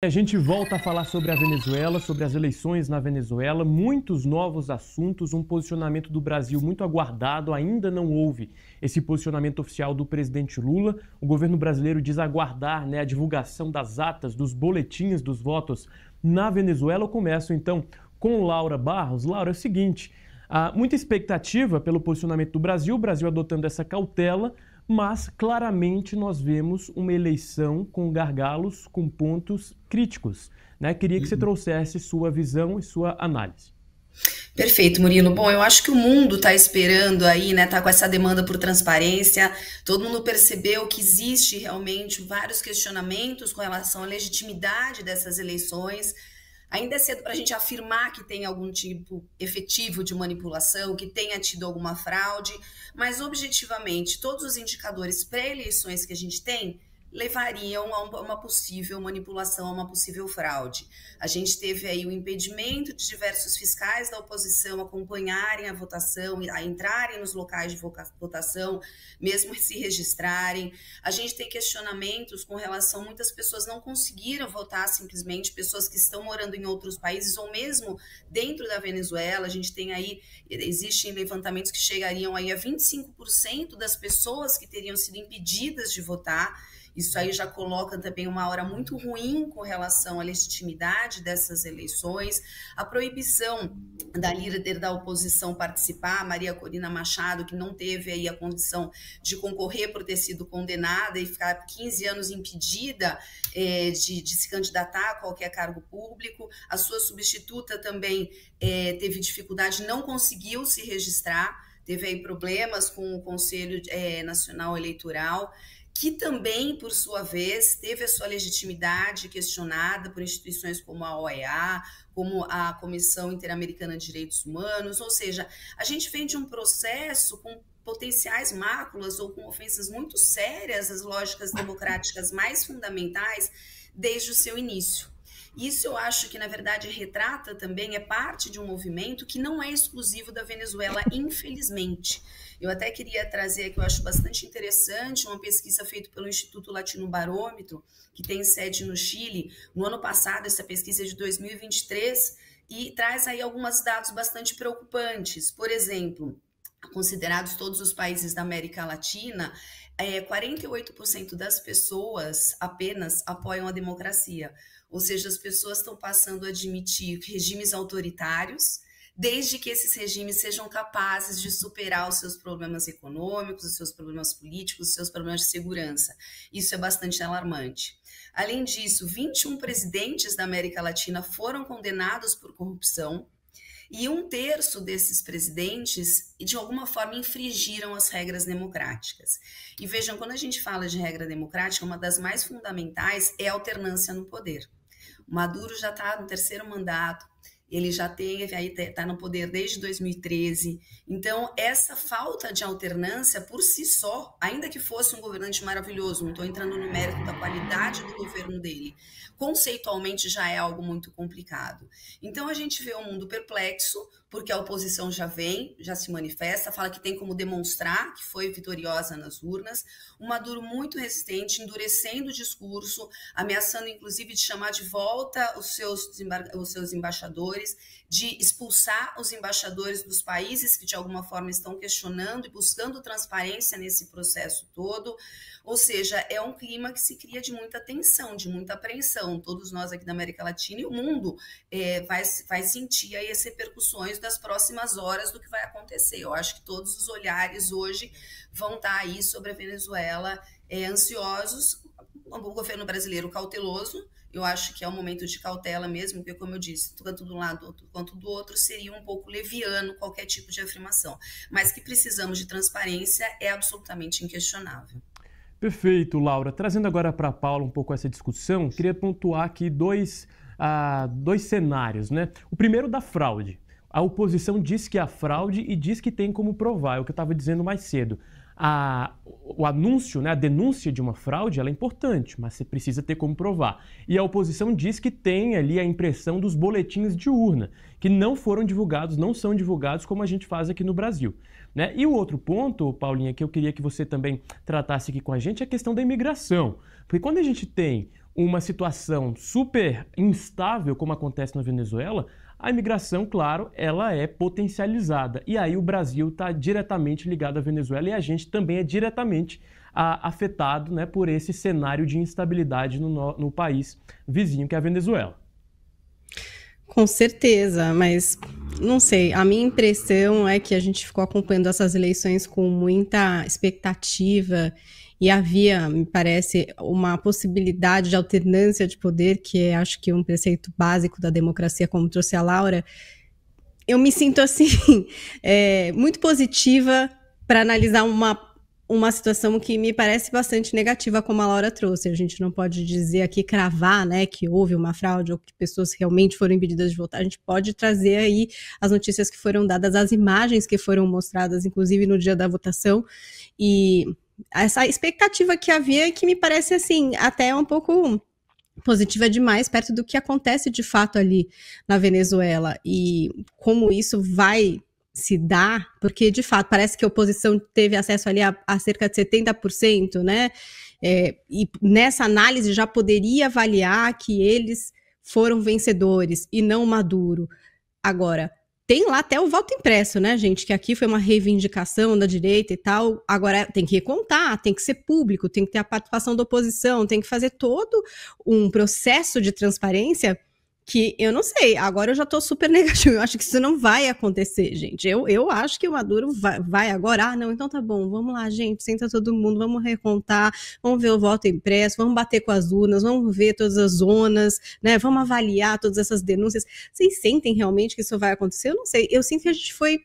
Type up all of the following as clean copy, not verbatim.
A gente volta a falar sobre a Venezuela, sobre as eleições na Venezuela, muitos novos assuntos, um posicionamento do Brasil muito aguardado, ainda não houve esse posicionamento oficial do presidente Lula. O governo brasileiro diz aguardar, a divulgação das atas, dos boletins dos votos na Venezuela. Eu começo então com Laura Barros. Laura, é o seguinte, há muita expectativa pelo posicionamento do Brasil, o Brasil adotando essa cautela, mas claramente nós vemos uma eleição com gargalos, com pontos críticos. Queria que você trouxesse sua visão e sua análise. Perfeito, Murilo. Bom, eu acho que o mundo está esperando aí, está com essa demanda por transparência. Todo mundo percebeu que existe realmente vários questionamentos com relação à legitimidade dessas eleições. Ainda é cedo para a gente afirmar que tem algum tipo efetivo de manipulação, que tenha tido alguma fraude, mas objetivamente todos os indicadores pré-eleições que a gente tem levariam a uma possível manipulação, a uma possível fraude. A gente teve aí o impedimento de diversos fiscais da oposição acompanharem a votação, a entrarem nos locais de votação, mesmo se registrarem. A gente tem questionamentos com relação a muitas pessoas não conseguiram votar simplesmente, pessoas que estão morando em outros países ou mesmo dentro da Venezuela. A gente tem aí, existem levantamentos que chegariam aí a 25% das pessoas que teriam sido impedidas de votar. Isso aí já coloca também uma hora muito ruim com relação à legitimidade dessas eleições. A proibição da líder da oposição participar, Maria Corina Machado, que não teve aí a condição de concorrer por ter sido condenada e ficar 15 anos impedida de se candidatar a qualquer cargo público. A sua substituta também teve dificuldade, não conseguiu se registrar, teve aí problemas com o Conselho Nacional Eleitoral, que também, por sua vez, teve a sua legitimidade questionada por instituições como a OEA, como a Comissão Interamericana de Direitos Humanos, ou seja, a gente vem de um processo com potenciais máculas ou com ofensas muito sérias às lógicas democráticas mais fundamentais desde o seu início. Isso eu acho que, na verdade, retrata também, é parte de um movimento que não é exclusivo da Venezuela, infelizmente. Eu até queria trazer, que eu acho bastante interessante, uma pesquisa feita pelo Instituto Latino Barômetro, que tem sede no Chile. No ano passado, essa pesquisa é de 2023, e traz aí alguns dados bastante preocupantes. Por exemplo, considerados todos os países da América Latina, 48% das pessoas apenas apoiam a democracia. Ou seja, as pessoas estão passando a admitir regimes autoritários, desde que esses regimes sejam capazes de superar os seus problemas econômicos, os seus problemas políticos, os seus problemas de segurança. Isso é bastante alarmante. Além disso, 21 presidentes da América Latina foram condenados por corrupção, e 1/3 desses presidentes, de alguma forma, infringiram as regras democráticas. E vejam, quando a gente fala de regra democrática, uma das mais fundamentais é a alternância no poder. O Maduro já está no 3º mandato, ele já está no poder desde 2013. Então, essa falta de alternância por si só, ainda que fosse um governante maravilhoso, não estou entrando no mérito da qualidade do governo dele, conceitualmente já é algo muito complicado. Então, a gente vê um mundo perplexo, porque a oposição já se manifesta, fala que tem como demonstrar que foi vitoriosa nas urnas, um Maduro muito resistente, endurecendo o discurso, ameaçando inclusive de chamar de volta os seus embaixadores, de expulsar os embaixadores dos países que de alguma forma estão questionando e buscando transparência nesse processo todo. Ou seja, é um clima que se cria de muita tensão, de muita apreensão. Todos nós aqui da América Latina e o mundo vai sentir aí as repercussões das próximas horas do que vai acontecer. Eu acho que todos os olhares hoje vão estar aí sobre a Venezuela ansiosos. O governo brasileiro cauteloso, eu acho que é um momento de cautela mesmo, porque, como eu disse, tanto de um lado quanto do outro seria um pouco leviano qualquer tipo de afirmação. Mas que precisamos de transparência é absolutamente inquestionável. Perfeito, Laura. Trazendo agora para a Paula um pouco essa discussão, queria pontuar aqui dois cenários, O primeiro da fraude. A oposição diz que há fraude e diz que tem como provar, é o que eu estava dizendo mais cedo. O anúncio, a denúncia de uma fraude, ela é importante, mas você precisa ter como provar. E a oposição diz que tem ali a impressão dos boletins de urna, que não foram divulgados, não são divulgados como a gente faz aqui no Brasil. E o outro ponto, Paulinha, que eu queria que você também tratasse aqui com a gente, é a questão da imigração. Porque quando a gente tem uma situação super instável, como acontece na Venezuela, a imigração, claro, ela é potencializada. E aí o Brasil está diretamente ligado à Venezuela e a gente também é diretamente afetado, né, por esse cenário de instabilidade no país vizinho, que é a Venezuela. Com certeza, mas não sei, a minha impressão é que a gente ficou acompanhando essas eleições com muita expectativa e havia, me parece, uma possibilidade de alternância de poder, que é, acho que um preceito básico da democracia, como trouxe a Laura. Eu me sinto, assim, muito positiva para analisar uma situação que me parece bastante negativa, como a Laura trouxe. A gente não pode dizer aqui, cravar, né, que houve uma fraude ou que pessoas realmente foram impedidas de votar. A gente pode trazer aí as notícias que foram dadas, as imagens que foram mostradas, inclusive no dia da votação, e essa expectativa que havia e que me parece, assim, até um pouco positiva demais, perto do que acontece de fato ali na Venezuela, e como isso vai se dar, porque de fato parece que a oposição teve acesso ali a cerca de 70%, né? E nessa análise já poderia avaliar que eles foram vencedores e não Maduro. Agora, tem lá até o voto impresso, né, gente? Que aqui foi uma reivindicação da direita e tal. Agora tem que contar, tem que ser público, tem que ter a participação da oposição, tem que fazer todo um processo de transparência que eu não sei. Agora eu já tô super negativa. Eu acho que isso não vai acontecer, gente. Eu acho que o Maduro vai agora. Ah, não, então tá bom. Vamos lá, gente. Senta todo mundo, vamos recontar, vamos ver o voto impresso, vamos bater com as urnas, vamos ver todas as zonas, né? Vamos avaliar todas essas denúncias. Vocês sentem realmente que isso vai acontecer? Eu não sei. Eu sinto que a gente foi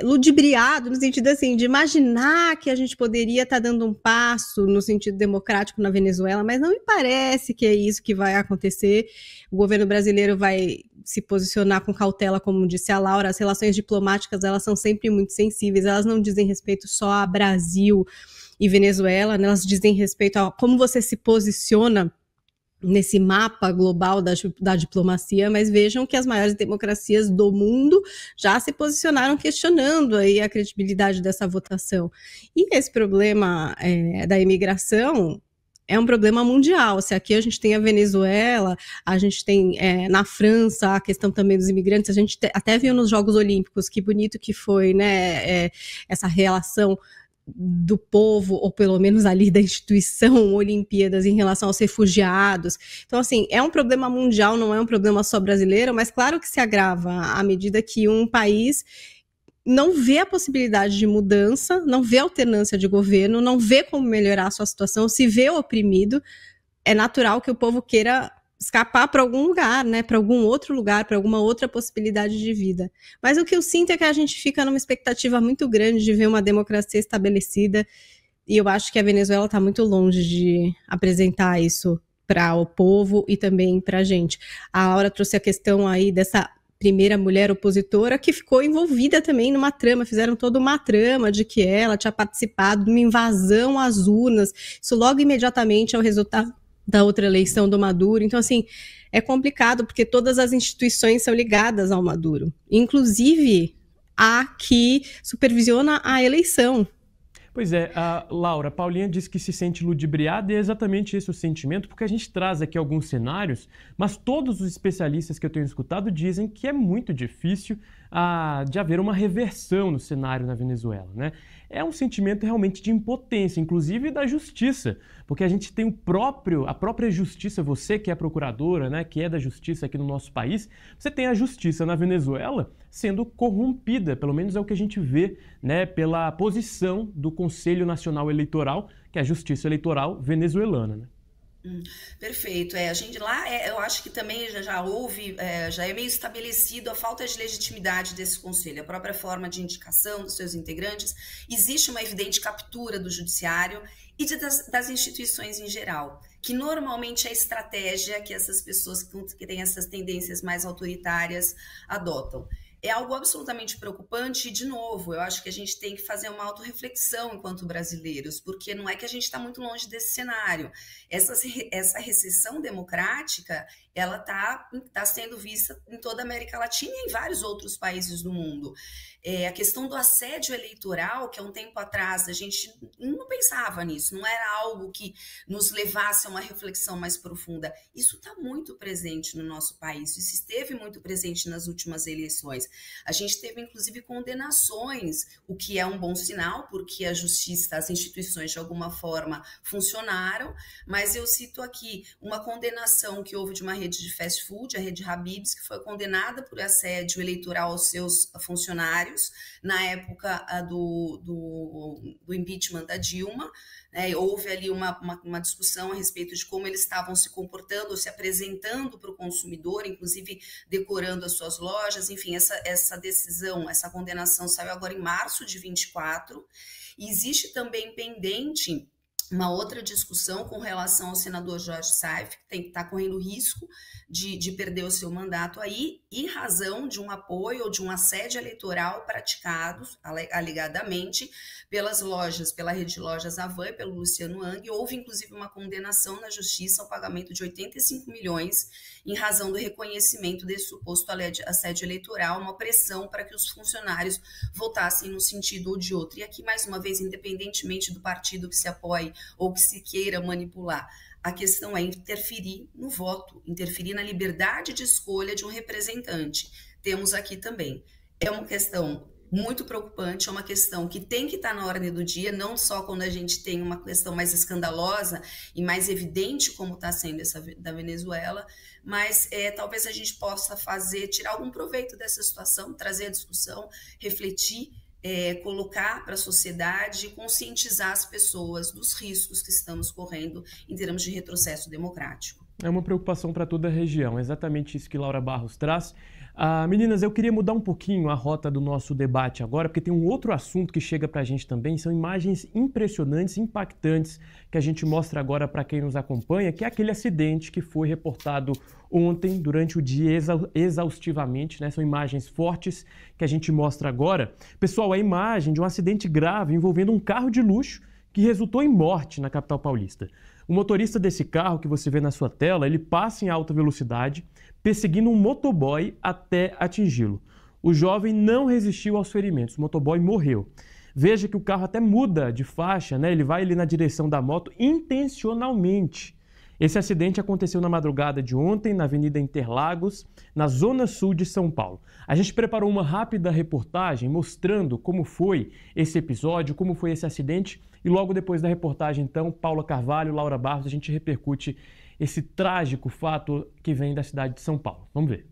ludibriado, no sentido assim, de imaginar que a gente poderia estar dando um passo no sentido democrático na Venezuela, mas não me parece que é isso que vai acontecer. O governo brasileiro vai se posicionar com cautela, como disse a Laura. As relações diplomáticas, elas são sempre muito sensíveis, elas não dizem respeito só a Brasil e Venezuela, né? Elas dizem respeito a como você se posiciona nesse mapa global da diplomacia, mas vejam que as maiores democracias do mundo já se posicionaram questionando aí a credibilidade dessa votação. E esse problema da imigração é um problema mundial. Se aqui a gente tem a Venezuela, a gente tem na França a questão também dos imigrantes, a gente até viu nos Jogos Olímpicos que bonito que foi, né, essa relação do povo, ou pelo menos ali da instituição Olimpíadas em relação aos refugiados. Então, assim, é um problema mundial, não é um problema só brasileiro, mas claro que se agrava à medida que um país não vê a possibilidade de mudança, não vê alternância de governo, não vê como melhorar a sua situação, se vê oprimido. É natural que o povo queira escapar para algum lugar, né, para algum outro lugar, para alguma outra possibilidade de vida. Mas o que eu sinto é que a gente fica numa expectativa muito grande de ver uma democracia estabelecida, e eu acho que a Venezuela está muito longe de apresentar isso para o povo e também para a gente. A Laura trouxe a questão aí dessa primeira mulher opositora que ficou envolvida também numa trama, fizeram toda uma trama de que ela tinha participado de uma invasão às urnas, isso logo imediatamente ao resultado da outra eleição do Maduro. Então, assim, é complicado porque todas as instituições são ligadas ao Maduro, inclusive a que supervisiona a eleição. Pois é, a Laura, a Paulinha disse que se sente ludibriada e é exatamente esse o sentimento, porque a gente traz aqui alguns cenários, mas todos os especialistas que eu tenho escutado dizem que é muito difícil de haver uma reversão no cenário na Venezuela, né? É um sentimento realmente de impotência, inclusive da justiça, porque a gente tem a própria justiça, você que é procuradora, né, que é da justiça aqui no nosso país, você tem a justiça na Venezuela sendo corrompida, pelo menos é o que a gente vê, né, pela posição do Conselho Nacional Eleitoral, que é a Justiça Eleitoral venezuelana, né? Perfeito. A gente lá, eu acho que também já houve, já é meio estabelecido a falta de legitimidade desse conselho, a própria forma de indicação dos seus integrantes. Existe uma evidente captura do judiciário e das instituições em geral, que normalmente é a estratégia que essas pessoas que têm essas tendências mais autoritárias adotam. é algo absolutamente preocupante e, de novo, eu acho que a gente tem que fazer uma autorreflexão enquanto brasileiros, porque não é que a gente está muito longe desse cenário. Essa recessão democrática, ela tá sendo vista em toda a América Latina e em vários outros países do mundo. A questão do assédio eleitoral, que há um tempo atrás a gente não pensava nisso, não era algo que nos levasse a uma reflexão mais profunda. Isso está muito presente no nosso país, isso esteve muito presente nas últimas eleições. A gente teve, inclusive, condenações, o que é um bom sinal, porque a justiça, as instituições, de alguma forma, funcionaram, mas eu cito aqui uma condenação que houve de uma rede de fast food, a rede Habib's, que foi condenada por assédio eleitoral aos seus funcionários, na época do impeachment da Dilma. Houve ali uma discussão a respeito de como eles estavam se comportando, ou se apresentando para o consumidor, inclusive decorando as suas lojas. Enfim, essa decisão, essa condenação saiu agora em março de 24, e existe também pendente uma outra discussão com relação ao senador Jorge Saif, que está correndo risco de perder o seu mandato aí, em razão de um apoio ou de um assédio eleitoral praticados, alegadamente, pelas lojas, pela rede de lojas Havan e pelo Luciano Hang. Houve, inclusive, uma condenação na justiça ao pagamento de 85 milhões em razão do reconhecimento desse suposto assédio eleitoral, uma pressão para que os funcionários votassem num sentido ou de outro. E aqui, mais uma vez, independentemente do partido que se apoie ou que se queira manipular, a questão é interferir no voto, interferir na liberdade de escolha de um representante. Temos aqui também. É uma questão muito preocupante, é uma questão que tem que estar na ordem do dia, não só quando a gente tem uma questão mais escandalosa e mais evidente como está sendo essa da Venezuela, mas talvez a gente possa tirar algum proveito dessa situação, trazer a discussão, refletir, colocar para a sociedade, conscientizar as pessoas dos riscos que estamos correndo em termos de retrocesso democrático. É uma preocupação para toda a região, exatamente isso que Laura Barros traz. Meninas, eu queria mudar um pouquinho a rota do nosso debate agora, porque tem um outro assunto que chega para a gente também, são imagens impressionantes, impactantes, que a gente mostra agora para quem nos acompanha, que é aquele acidente que foi reportado ontem, durante o dia, exaustivamente, né? São imagens fortes que a gente mostra agora. Pessoal, a imagem de um acidente grave envolvendo um carro de luxo que resultou em morte na capital paulista. O motorista desse carro que você vê na sua tela, ele passa em alta velocidade, perseguindo um motoboy até atingi-lo. O jovem não resistiu aos ferimentos, o motoboy morreu. Veja que o carro até muda de faixa, né? Ele vai ali na direção da moto intencionalmente. Esse acidente aconteceu na madrugada de ontem, na Avenida Interlagos, na zona sul de São Paulo. A gente preparou uma rápida reportagem mostrando como foi esse episódio, como foi esse acidente, e logo depois da reportagem, então, Paula Carvalho, Laura Barros, a gente repercute esse trágico fato que vem da cidade de São Paulo. Vamos ver.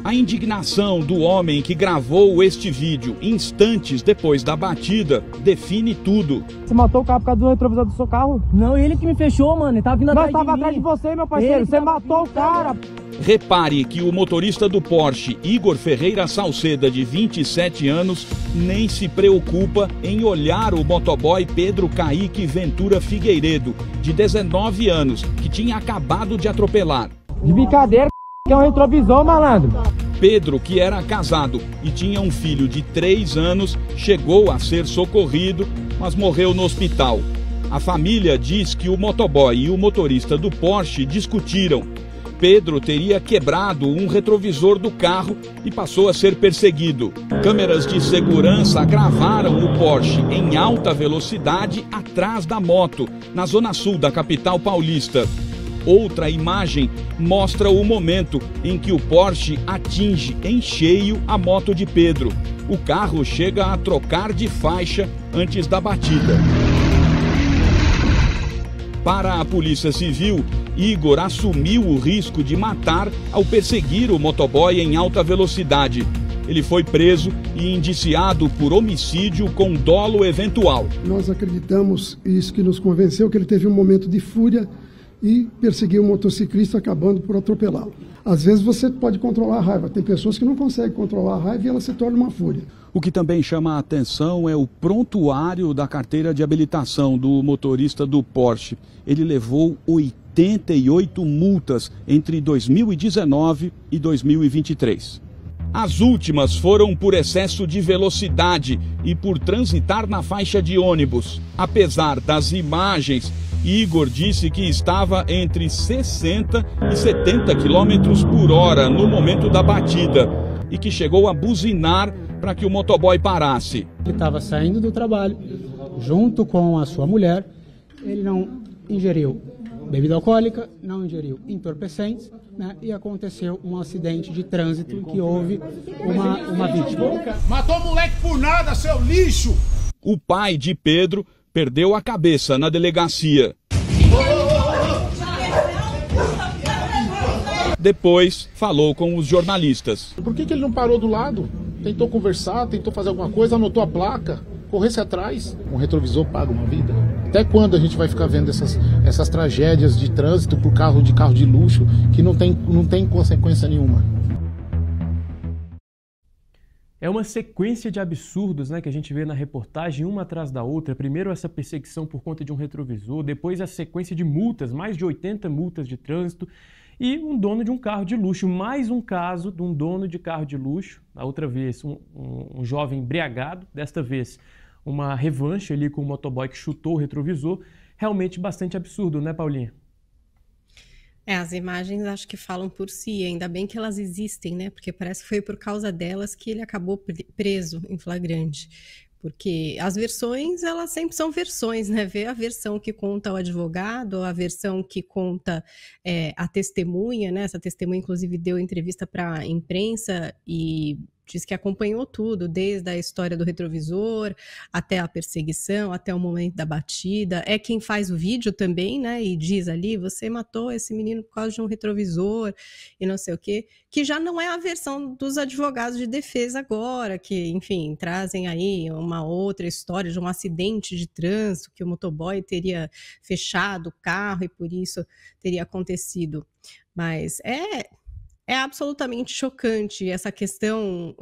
A indignação do homem que gravou este vídeo instantes depois da batida define tudo. Você matou o carro por causa do retrovisor do seu carro? Não, ele que me fechou, mano. Ele tava vindo atrás de mim. Nós tava atrás de você, meu parceiro. Você matou o cara. Repare que o motorista do Porsche, Igor Ferreira Salceda, de 27 anos, nem se preocupa em olhar o motoboy Pedro Caíque Ventura Figueiredo, de 19 anos, que tinha acabado de atropelar. De brincadeira, que é um retrovisor, malandro. Pedro, que era casado e tinha um filho de 3 anos, chegou a ser socorrido, mas morreu no hospital. A família diz que o motoboy e o motorista do Porsche discutiram. Pedro teria quebrado um retrovisor do carro e passou a ser perseguido. Câmeras de segurança gravaram o Porsche em alta velocidade atrás da moto, na zona sul da capital paulista. Outra imagem mostra o momento em que o Porsche atinge em cheio a moto de Pedro. O carro chega a trocar de faixa antes da batida. Para a Polícia Civil, Igor assumiu o risco de matar ao perseguir o motoboy em alta velocidade. Ele foi preso e indiciado por homicídio com dolo eventual. Nós acreditamos, isso que nos convenceu, que ele teve um momento de fúria e perseguiu um motociclista, acabando por atropelá-lo. Às vezes você pode controlar a raiva, tem pessoas que não conseguem controlar a raiva e ela se torna uma fúria. O que também chama a atenção é o prontuário da carteira de habilitação do motorista do Porsche. Ele levou 88 multas entre 2019 e 2023. As últimas foram por excesso de velocidade e por transitar na faixa de ônibus. Apesar das imagens, Igor disse que estava entre 60 e 70 km por hora no momento da batida e que chegou a buzinar para que o motoboy parasse. Ele estava saindo do trabalho junto com a sua mulher, ele não ingeriu bebida alcoólica, não ingeriu entorpecentes, né, e aconteceu um acidente de trânsito em que houve uma vítima. Matou o moleque por nada, seu lixo! O pai de Pedro perdeu a cabeça na delegacia. Depois falou com os jornalistas. Por que ele não parou do lado? Tentou conversar, tentou fazer alguma coisa, anotou a placa, corresse atrás. Um retrovisor paga uma vida. Até quando a gente vai ficar vendo essas tragédias de trânsito por carro de luxo que não tem consequência nenhuma? É uma sequência de absurdos, né, que a gente vê na reportagem, uma atrás da outra. Primeiro essa perseguição por conta de um retrovisor, depois a sequência de multas, mais de 80 multas de trânsito, e um dono de um carro de luxo. Mais um caso de um dono de carro de luxo, a outra vez um jovem embriagado, desta vez uma revanche ali com o motoboy que chutou o retrovisor. Realmente bastante absurdo, né, Paulinha? As imagens acho que falam por si, ainda bem que elas existem, né? Porque parece que foi por causa delas que ele acabou preso em flagrante. Porque as versões, elas sempre são versões, né? Vê a versão que conta o advogado, a versão que conta a testemunha, né? Essa testemunha, inclusive, deu entrevista para a imprensa e diz que acompanhou tudo, desde a história do retrovisor, até a perseguição, até o momento da batida. É quem faz o vídeo também, né? E diz ali, você matou esse menino por causa de um retrovisor e não sei o quê. Que já não é a versão dos advogados de defesa agora, que, enfim, trazem aí uma outra história de um acidente de trânsito, que o motoboy teria fechado o carro e por isso teria acontecido. Mas é absolutamente chocante essa questão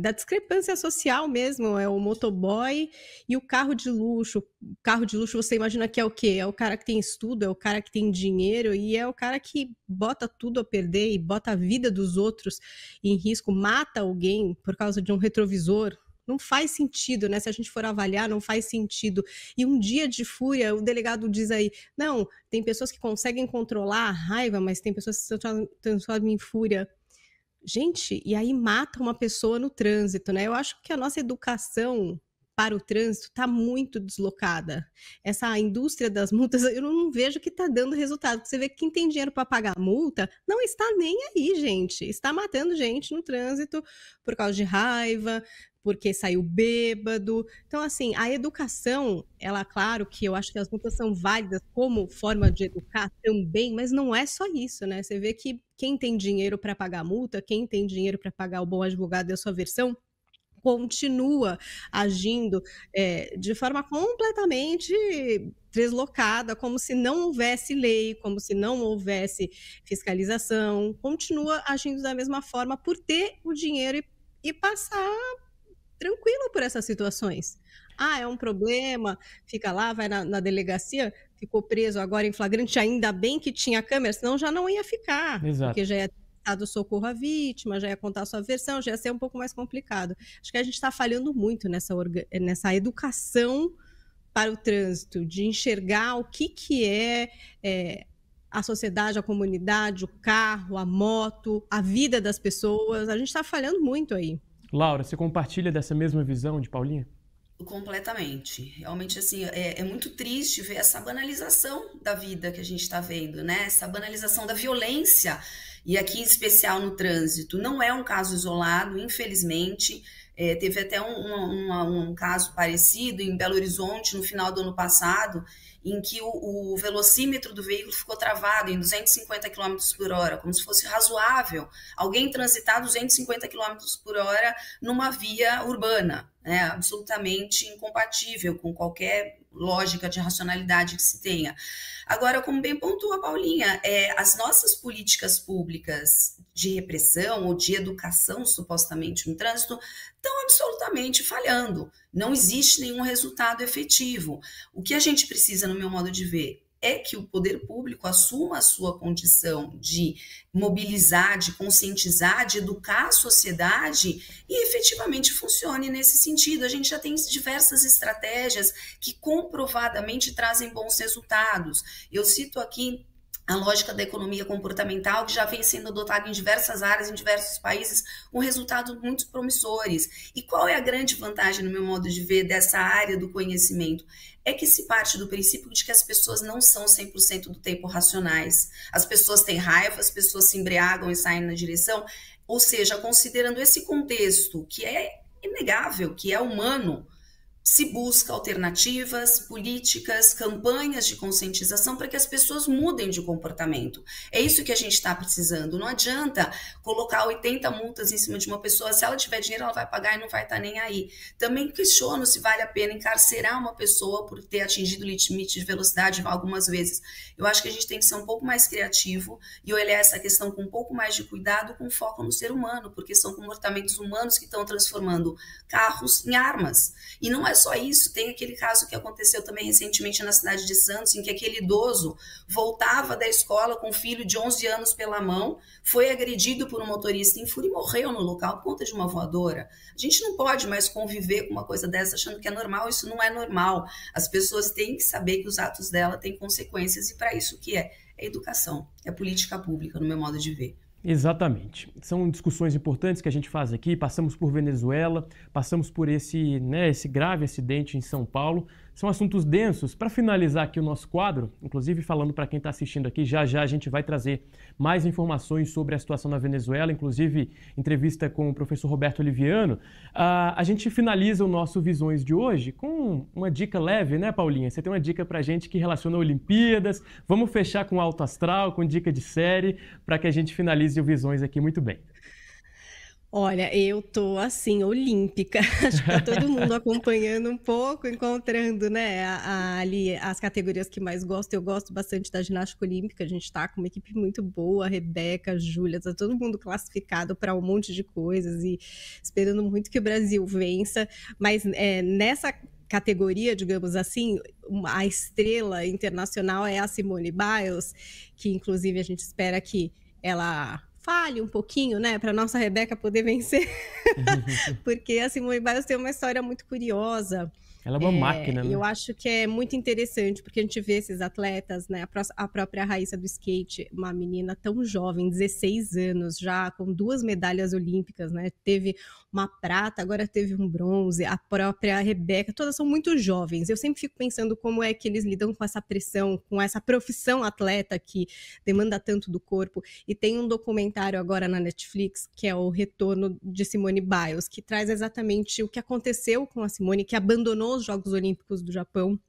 da discrepância social mesmo, é o motoboy e o carro de luxo. O carro de luxo você imagina que é o quê? É o cara que tem estudo, é o cara que tem dinheiro e é o cara que bota tudo a perder e bota a vida dos outros em risco, mata alguém por causa de um retrovisor. Não faz sentido, né? Se a gente for avaliar, não faz sentido. E um dia de fúria, o delegado diz aí, não, tem pessoas que conseguem controlar a raiva, mas tem pessoas que se transformam em fúria. Gente, e aí mata uma pessoa no trânsito, né? Eu acho que a nossa educação para o trânsito está muito deslocada. Essa indústria das multas, eu não vejo que está dando resultado. Você vê que quem tem dinheiro para pagar a multa não está nem aí, gente. Está matando gente no trânsito por causa de raiva, porque saiu bêbado. Então, assim, a educação, ela, claro que eu acho que as multas são válidas como forma de educar também, mas não é só isso, né? Você vê que quem tem dinheiro para pagar a multa, quem tem dinheiro para pagar o bom advogado e a sua versão, continua agindo de forma completamente deslocada, como se não houvesse lei, como se não houvesse fiscalização, continua agindo da mesma forma por ter o dinheiro e passar tranquilo por essas situações. Ah, é um problema, fica lá, vai na delegacia, ficou preso agora em flagrante, ainda bem que tinha câmera, senão já não ia ficar. Exato. Porque já ia ter dado socorro à vítima, já ia contar a sua versão, já ia ser um pouco mais complicado. Acho que a gente está falhando muito nessa educação para o trânsito, de enxergar o que é a sociedade, a comunidade, o carro, a moto, a vida das pessoas. A gente está falhando muito aí. Laura, você compartilha dessa mesma visão de Paulinha? Completamente. Realmente, assim, é muito triste ver essa banalização da vida que a gente está vendo, né? Essa banalização da violência, e aqui em especial no trânsito. Não é um caso isolado, infelizmente. Teve até um caso parecido em Belo Horizonte no final do ano passado, em que o velocímetro do veículo ficou travado em 250 km por hora, como se fosse razoável alguém transitar 250 km por hora numa via urbana, né? Absolutamente incompatível com qualquer lógica de racionalidade que se tenha. Agora, como bem pontua a Paulinha, as nossas políticas públicas de repressão ou de educação, supostamente, no trânsito, estão absolutamente falhando. Não existe nenhum resultado efetivo. O que a gente precisa, no meu modo de ver, é que o poder público assuma a sua condição de mobilizar, de conscientizar, de educar a sociedade e efetivamente funcione nesse sentido. A gente já tem diversas estratégias que comprovadamente trazem bons resultados. Eu cito aqui a lógica da economia comportamental, que já vem sendo adotada em diversas áreas, em diversos países, com resultados muito promissores. E qual é a grande vantagem, no meu modo de ver, dessa área do conhecimento? É que se parte do princípio de que as pessoas não são 100% do tempo racionais. As pessoas têm raiva, as pessoas se embriagam e saem na direção. Ou seja, considerando esse contexto, que é inegável, que é humano, se busca alternativas, políticas, campanhas de conscientização para que as pessoas mudem de comportamento. É isso que a gente está precisando. Não adianta colocar 80 multas em cima de uma pessoa. Se ela tiver dinheiro, ela vai pagar e não vai estar nem aí. Também questiono se vale a pena encarcerar uma pessoa por ter atingido o limite de velocidade algumas vezes. Eu acho que a gente tem que ser um pouco mais criativo e olhar essa questão com um pouco mais de cuidado, com foco no ser humano, porque são comportamentos humanos que estão transformando carros em armas. E não é só isso, tem aquele caso que aconteceu também recentemente na cidade de Santos, em que aquele idoso voltava da escola com um filho de 11 anos pela mão, foi agredido por um motorista em fúria e morreu no local por conta de uma voadora. A gente não pode mais conviver com uma coisa dessa achando que é normal, isso não é normal. As pessoas têm que saber que os atos dela têm consequências e para isso que é educação, é política pública, no meu modo de ver. Exatamente. São discussões importantes que a gente faz aqui. Passamos por Venezuela, passamos por esse grave acidente em São Paulo. São assuntos densos. Para finalizar aqui o nosso quadro, inclusive falando para quem está assistindo aqui, já a gente vai trazer mais informações sobre a situação na Venezuela, inclusive entrevista com o professor Roberto Oliviano. A gente finaliza o nosso Visões de hoje com uma dica leve, né, Paulinha? Você tem uma dica para a gente que relaciona Olimpíadas. Vamos fechar com Alto Astral, com dica de série, para que a gente finalize o Visões aqui muito bem. Olha, eu tô assim, olímpica. Acho que tá todo mundo acompanhando um pouco, encontrando, né, ali as categorias que mais gosto. Eu gosto bastante da ginástica olímpica. A gente tá com uma equipe muito boa, a Rebeca, a Júlia, tá todo mundo classificado para um monte de coisas e esperando muito que o Brasil vença. Mas nessa categoria, digamos assim, a estrela internacional é a Simone Biles, que inclusive a gente espera que ela fale um pouquinho, né, para nossa Rebeca poder vencer, porque a Simone Biles tem uma história muito curiosa. Ela é uma máquina, né? Eu acho que é muito interessante, porque a gente vê esses atletas, né, a própria Raíssa do skate, uma menina tão jovem, 16 anos já, com 2 medalhas olímpicas, né, teve uma prata, agora teve um bronze, a própria Rebeca, todas são muito jovens. Eu sempre fico pensando como é que eles lidam com essa pressão, com essa profissão atleta que demanda tanto do corpo. E tem um documentário agora na Netflix, que é o Retorno de Simone Biles, que traz exatamente o que aconteceu com a Simone, que abandonou os Jogos Olímpicos do Japão.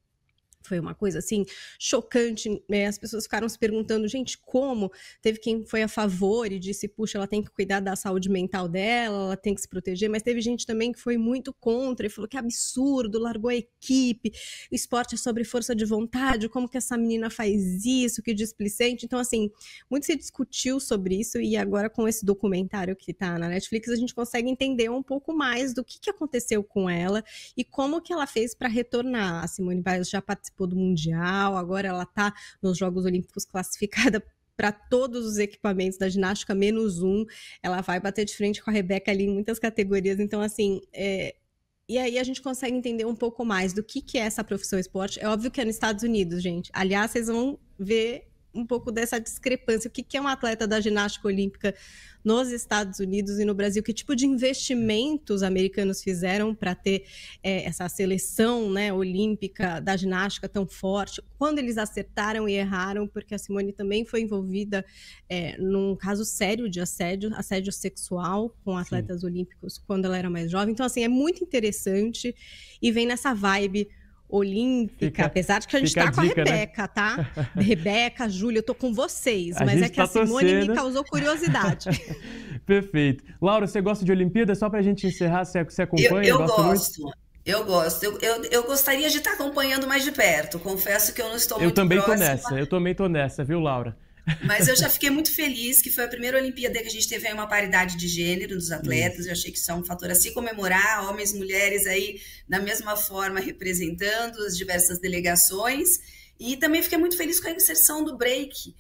Foi uma coisa assim chocante, né? As pessoas ficaram se perguntando, gente, como? Teve quem foi a favor e disse, puxa, ela tem que cuidar da saúde mental dela, ela tem que se proteger, mas teve gente também que foi muito contra e falou que é absurdo, largou a equipe, o esporte é sobre força de vontade, como que essa menina faz isso, que displicente. Então, assim, muito se discutiu sobre isso e agora com esse documentário que tá na Netflix, a gente consegue entender um pouco mais do que aconteceu com ela e como que ela fez para retornar. A Simone Biles já participou do Mundial, agora ela está nos Jogos Olímpicos classificada para todos os equipamentos da ginástica, menos um. Ela vai bater de frente com a Rebeca ali em muitas categorias. Então, assim, e aí a gente consegue entender um pouco mais do que é essa profissão esporte. É óbvio que é nos Estados Unidos, gente. Aliás, vocês vão ver um pouco dessa discrepância. O que é um atleta da ginástica olímpica nos Estados Unidos e no Brasil? Que tipo de investimentos americanos fizeram para ter essa seleção, né, olímpica da ginástica tão forte? Quando eles acertaram e erraram, porque a Simone também foi envolvida num caso sério de assédio sexual com atletas olímpicos quando ela era mais jovem. Então, assim, é muito interessante e vem nessa vibe olímpica, apesar de que a gente tá com a Rebeca, né? Tá? Rebeca, Júlia, eu tô com vocês, mas é que a Simone me causou curiosidade. Perfeito. Laura, você gosta de Olimpíada? Só pra gente encerrar, você acompanha? Eu gosto. Eu gostaria de estar acompanhando mais de perto. Confesso que eu não estou muito próxima. Eu também tô nessa, viu, Laura? Mas eu já fiquei muito feliz que foi a primeira Olimpíada que a gente teve aí uma paridade de gênero dos atletas. Eu achei que isso é um fator a se comemorar, homens e mulheres aí da mesma forma representando as diversas delegações. E também fiquei muito feliz com a inserção do break